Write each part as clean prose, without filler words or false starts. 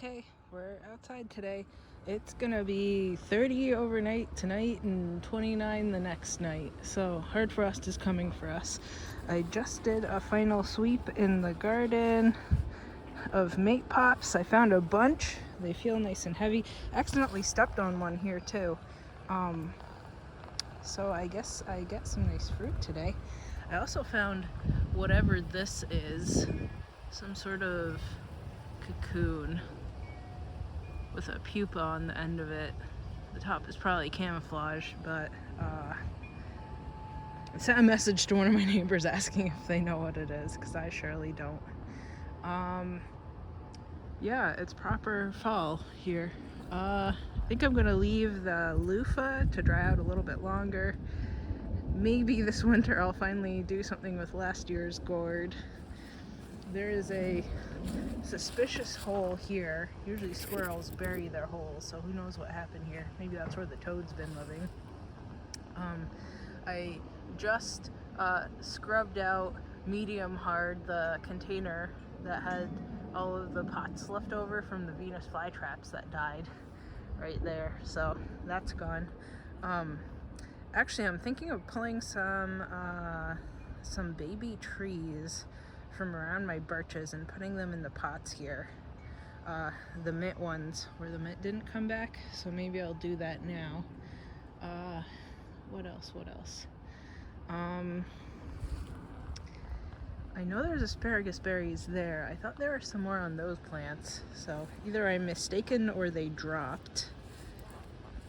Okay, we're outside today. It's gonna be 30 overnight tonight and 29 the next night. So hard frost is coming for us. I just did a final sweep in the garden of mate pops. I found a bunch. They feel nice and heavy. Accidentally stepped on one here too. So I guess I get some nice fruit today. I also found whatever this is, some sort of cocoon with a pupa on the end of it. The top is probably camouflage, but I sent a message to one of my neighbors asking if they know what it is, because I surely don't. Yeah, it's proper fall here. I think I'm gonna leave the loofah to dry out a little bit longer. Maybe this winter I'll finally do something with last year's gourd. There is a suspicious hole here. Usually squirrels bury their holes, so who knows what happened here. Maybe that's where the toad's been living. I just scrubbed out medium hard the container that had all of the pots left over from the Venus flytraps that died right there, so that's gone. Actually, I'm thinking of pulling some baby trees from around my birches and putting them in the pots here. The mint ones where the mint didn't come back, so maybe I'll do that now. What else? I know there's asparagus berries there. I thought there were some more on those plants, so either I'm mistaken or they dropped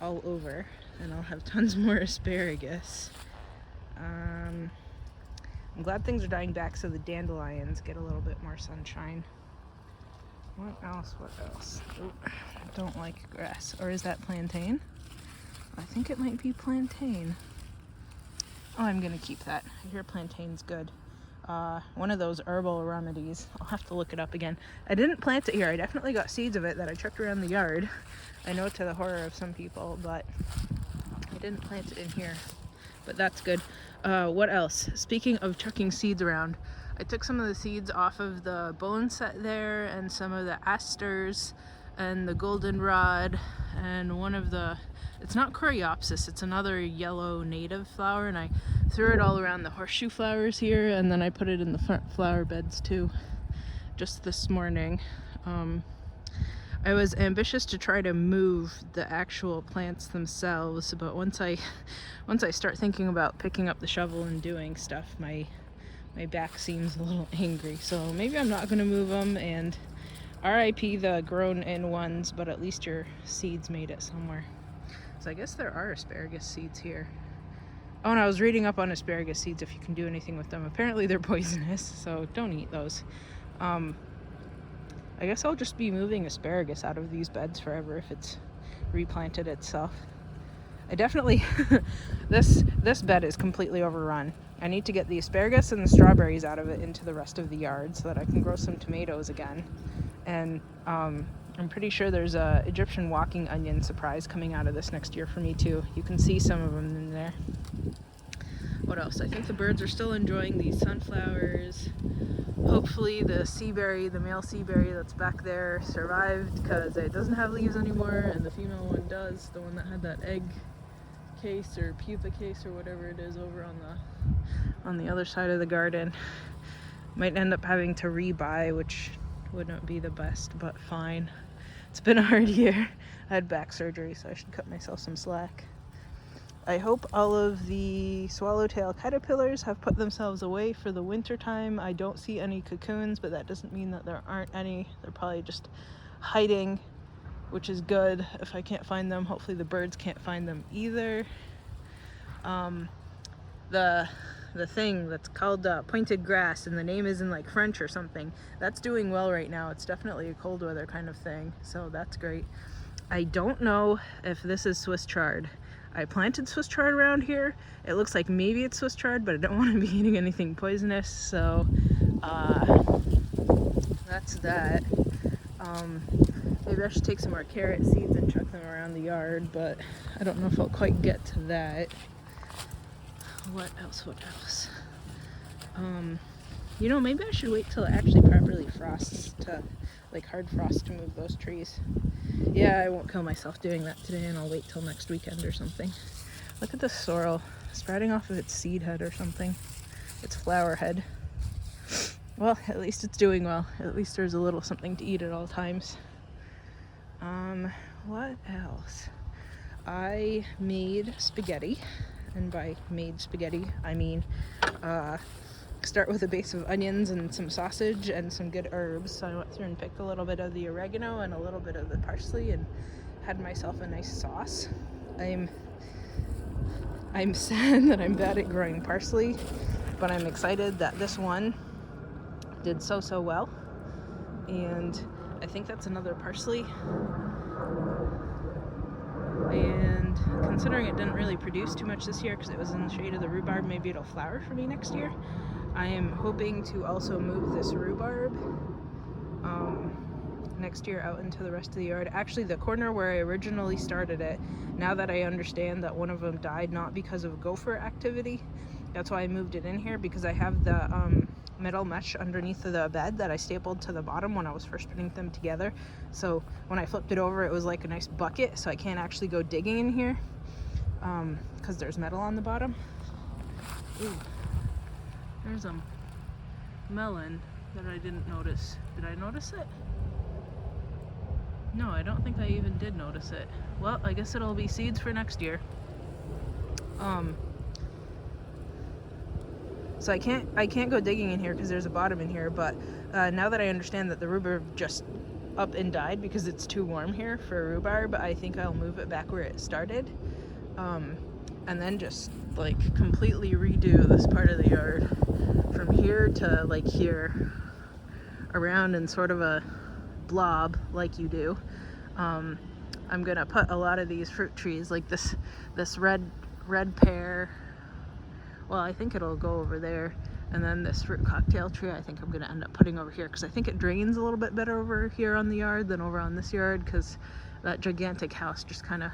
all over and I'll have tons more asparagus. I'm glad things are dying back so the dandelions get a little bit more sunshine. What else? Oh, I don't like grass. Or is that plantain? I think it might be plantain. Oh, I'm gonna keep that. I hear plantain's good. One of those herbal remedies. I'll have to look it up again. I didn't plant it here. I definitely got seeds of it that I chucked around the yard. I know, to the horror of some people, but I didn't plant it in here. But that's good. What else? Speaking of chucking seeds around, I took some of the seeds off of the bone set there, and some of the asters, and the goldenrod, and one of the, it's not coreopsis, it's another yellow native flower, and I threw it all around the horseshoe flowers here, and then I put it in the front flower beds too, just this morning. I was ambitious to try to move the actual plants themselves, but once I start thinking about picking up the shovel and doing stuff, my back seems a little angry. So maybe I'm not going to move them, and RIP the grown in ones, but at least your seeds made it somewhere. So I guess there are asparagus seeds here. Oh, and I was reading up on asparagus seeds, if you can do anything with them. Apparently they're poisonous, so don't eat those. I guess I'll just be moving asparagus out of these beds forever if it's replanted itself. I definitely, this bed is completely overrun. I need to get the asparagus and the strawberries out of it into the rest of the yard so that I can grow some tomatoes again. And I'm pretty sure there's a Egyptian walking onion surprise coming out of this next year for me too. You can see some of them in there. What else? I think the birds are still enjoying these sunflowers. Hopefully the seaberry, the male seaberry that's back there, survived because it doesn't have leaves anymore, and the female one does, the one that had that egg case or pupa case or whatever it is over on the other side of the garden. Might end up having to rebuy, which wouldn't be the best, but fine. It's been a hard year. I had back surgery, so I should cut myself some slack. I hope all of the swallowtail caterpillars have put themselves away for the winter time. I don't see any cocoons, but that doesn't mean that there aren't any. They're probably just hiding, which is good. If I can't find them, hopefully the birds can't find them either. The thing that's called pointed grass, and the name is in like French or something, that's doing well right now. It's definitely a cold weather kind of thing, so that's great. I don't know if this is Swiss chard. I planted Swiss chard around here. It looks like maybe it's Swiss chard, but I don't want to be eating anything poisonous, so that's that. Maybe I should take some more carrot seeds and chuck them around the yard, but I don't know if I'll quite get to that. What else? You know, maybe I should wait till it actually properly frosts to like hard frost to move those trees. Yeah, I won't kill myself doing that today, and I'll wait till next weekend or something. Look at this sorrel sprouting off of its seed head or something. Its flower head. Well, at least it's doing well. At least there's a little something to eat at all times. What else? I made spaghetti, and by made spaghetti, I mean start with a base of onions and some sausage and some good herbs. So I went through and picked a little bit of the oregano and a little bit of the parsley and had myself a nice sauce. I'm sad that I'm bad at growing parsley, but I'm excited that this one did so well. And I think that's another parsley. And considering it didn't really produce too much this year because it was in the shade of the rhubarb, maybe it'll flower for me next year. I am hoping to also move this rhubarb next year out into the rest of the yard. Actually, the corner where I originally started it, now that I understand that one of them died not because of gopher activity, that's why I moved it in here, because I have the metal mesh underneath of the bed that I stapled to the bottom when I was first putting them together. So when I flipped it over, it was like a nice bucket, so I can't actually go digging in here because there's metal on the bottom. Ooh, there's a melon that I didn't notice. Did I notice it? No, I don't think I even did notice it. Well, I guess it'll be seeds for next year. So I can't go digging in here because there's a bottom in here, but now that I understand that the rhubarb just up and died because it's too warm here for rhubarb, I think I'll move it back where it started, and then just like completely redo this part of the yard from here to like here, around in sort of a blob like you do. I'm gonna put a lot of these fruit trees, like this red pear. Well, I think it'll go over there, and then this fruit cocktail tree I think I'm gonna end up putting over here because I think it drains a little bit better over here on the yard than over on this yard, because that gigantic house just kind of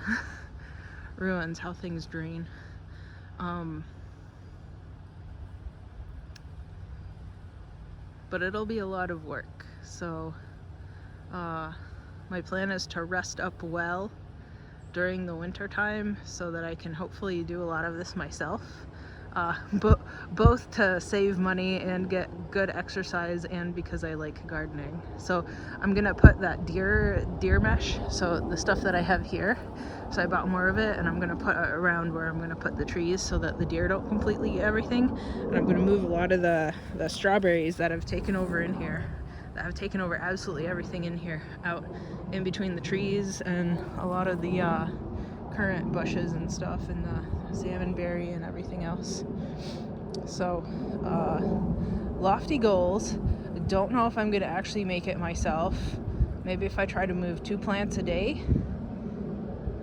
ruins how things drain. But it'll be a lot of work, so my plan is to rest up well during the winter time so that I can hopefully do a lot of this myself, both to save money and get good exercise, and because I like gardening. So I'm gonna put that deer mesh, so the stuff that I have here, so I bought more of it, and I'm gonna put it around where I'm gonna put the trees so that the deer don't completely eat everything. And I'm gonna move a lot of the strawberries that have taken over in here, that have taken over absolutely everything in here, out in between the trees and a lot of the currant bushes and stuff, and the salmonberry and everything else. So lofty goals. Don't know if I'm gonna actually make it myself. Maybe if I try to move 2 plants a day,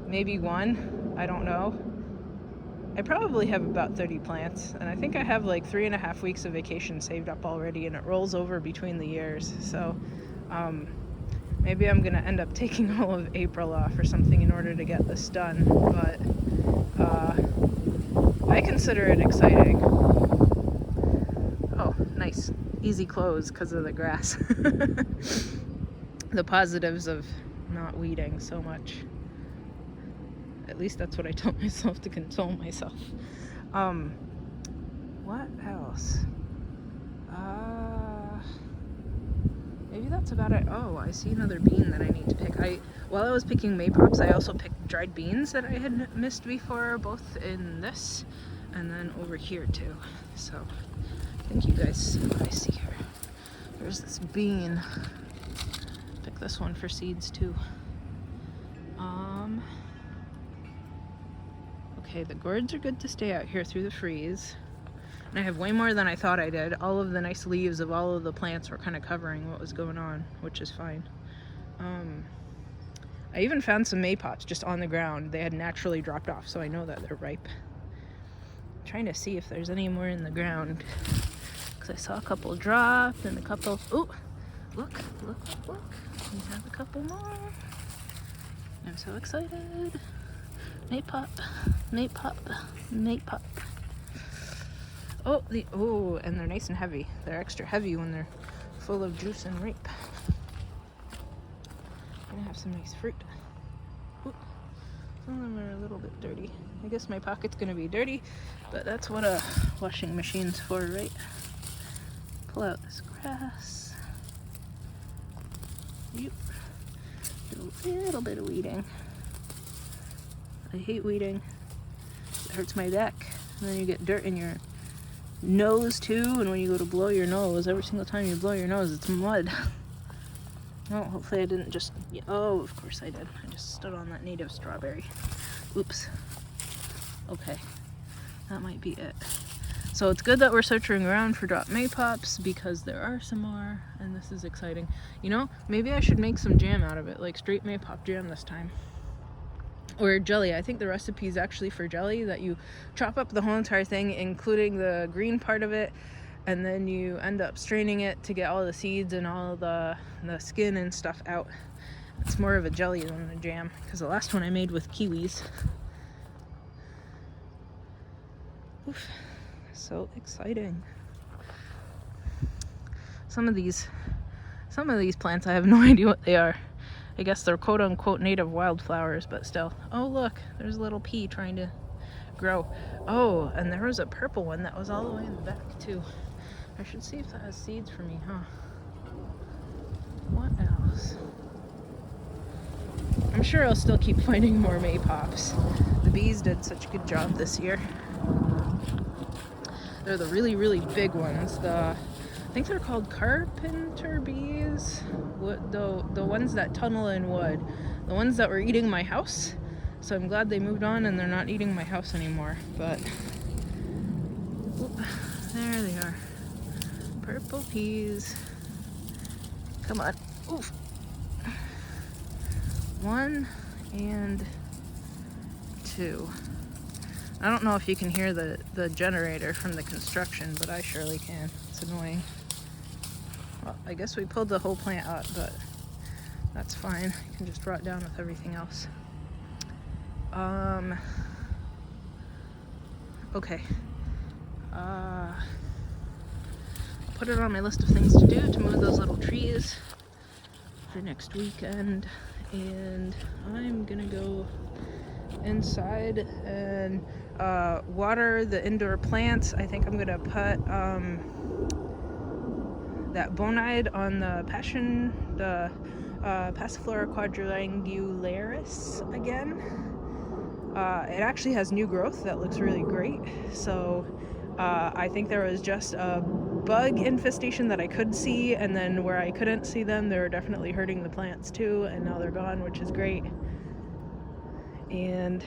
maybe 1, I don't know. I probably have about 30 plants, and I think I have like 3.5 weeks of vacation saved up already, and it rolls over between the years. So maybe I'm gonna end up taking all of April off or something in order to get this done, but I consider it exciting. Oh, nice. Easy close because of the grass. The positives of not weeding so much. At least that's what I told myself to console myself. What else? Maybe that's about it. Oh, I see another bean that I need to pick. While I was picking maypops, I also picked dried beans that I had missed before, both in this and then over here too. So I think you guys see what I see here. There's this bean. Pick this one for seeds too. Okay, the gourds are good to stay out here through the freeze. And I have way more than I thought I did. All of the nice leaves of all of the plants were kind of covering what was going on, which is fine. I even found some maypops just on the ground. They had naturally dropped off, so I know that they're ripe. I'm trying to see if there's any more in the ground, because I saw a couple drop and a couple. Oh, look! We have a couple more. I'm so excited. Maypop. Oh, and they're nice and heavy. They're extra heavy when they're full of juice and rape. have some nice fruit. Ooh, some of them are a little bit dirty. I guess my pocket's gonna be dirty, but that's what a washing machine's for, right? Pull out this grass. Yep. Do a little bit of weeding. I hate weeding. It hurts my back. And then you get dirt in your nose too, and when you go to blow your nose, every single time you blow your nose, it's mud. Oh, hopefully I didn't just... Oh, of course I did. I just stood on that native strawberry. Oops. Okay. That might be it. So it's good that we're searching around for drop maypops because there are some more, and this is exciting. You know, maybe I should make some jam out of it, like straight maypop jam this time. Or jelly. I think the recipe is actually for jelly, that you chop up the whole entire thing, including the green part of it, and then you end up straining it to get all the seeds and all the skin and stuff out. It's more of a jelly than a jam, because the last one I made with kiwis. Oof, so exciting. Some of these plants, I have no idea what they are. I guess they're quote-unquote native wildflowers, but still. Oh, look, there's a little pea trying to grow. Oh, and there was a purple one that was all the way in the back, too. I should see if that has seeds for me, huh? What else? I'm sure I'll still keep finding more maypops. The bees did such a good job this year. They're the really, really big ones. I think they're called carpenter bees. The ones that tunnel in wood. The ones that were eating my house. So I'm glad they moved on and they're not eating my house anymore. But there they are. Purple peas. Come on. Oof. 1 and 2. I don't know if you can hear the generator from the construction, but I surely can. It's annoying. Well, I guess we pulled the whole plant out, but that's fine. I can just rot down with everything else. Okay. I'll put it on my list of things to do to move those little trees for next weekend. And I'm gonna go inside and water the indoor plants. I think I'm gonna put that bonide on the Passiflora quadrangularis again. It actually has new growth that looks really great. So I think there was just a bug infestation that I could see, and then where I couldn't see them, they were definitely hurting the plants too, and now they're gone, which is great. And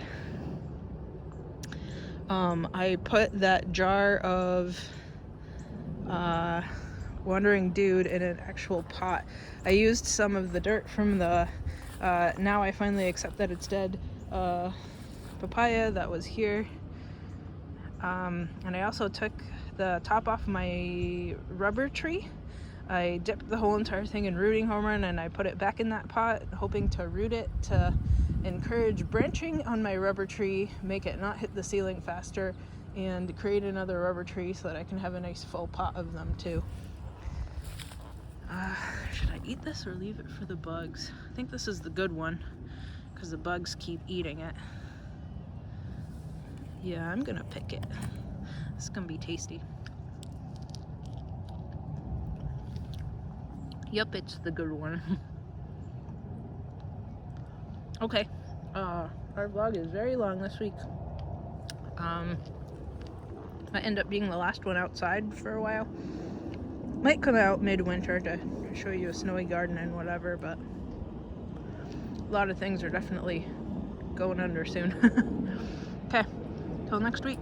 I put that jar of Wandering Dude in an actual pot. I used some of the dirt from the now I finally accept that it's dead papaya that was here, and I also took the top off my rubber tree. I dipped the whole entire thing in rooting hormone and I put it back in that pot, hoping to root it to encourage branching on my rubber tree, make it not hit the ceiling faster, and create another rubber tree so that I can have a nice full pot of them too. Should I eat this or leave it for the bugs? I think this is the good one because the bugs keep eating it. Yeah, I'm gonna pick it. It's gonna be tasty. Yep, it's the good one. Okay, our vlog is very long this week. I end up being the last one outside for a while. Might come out midwinter to show you a snowy garden and whatever, but a lot of things are definitely going under soon. Okay, till next week.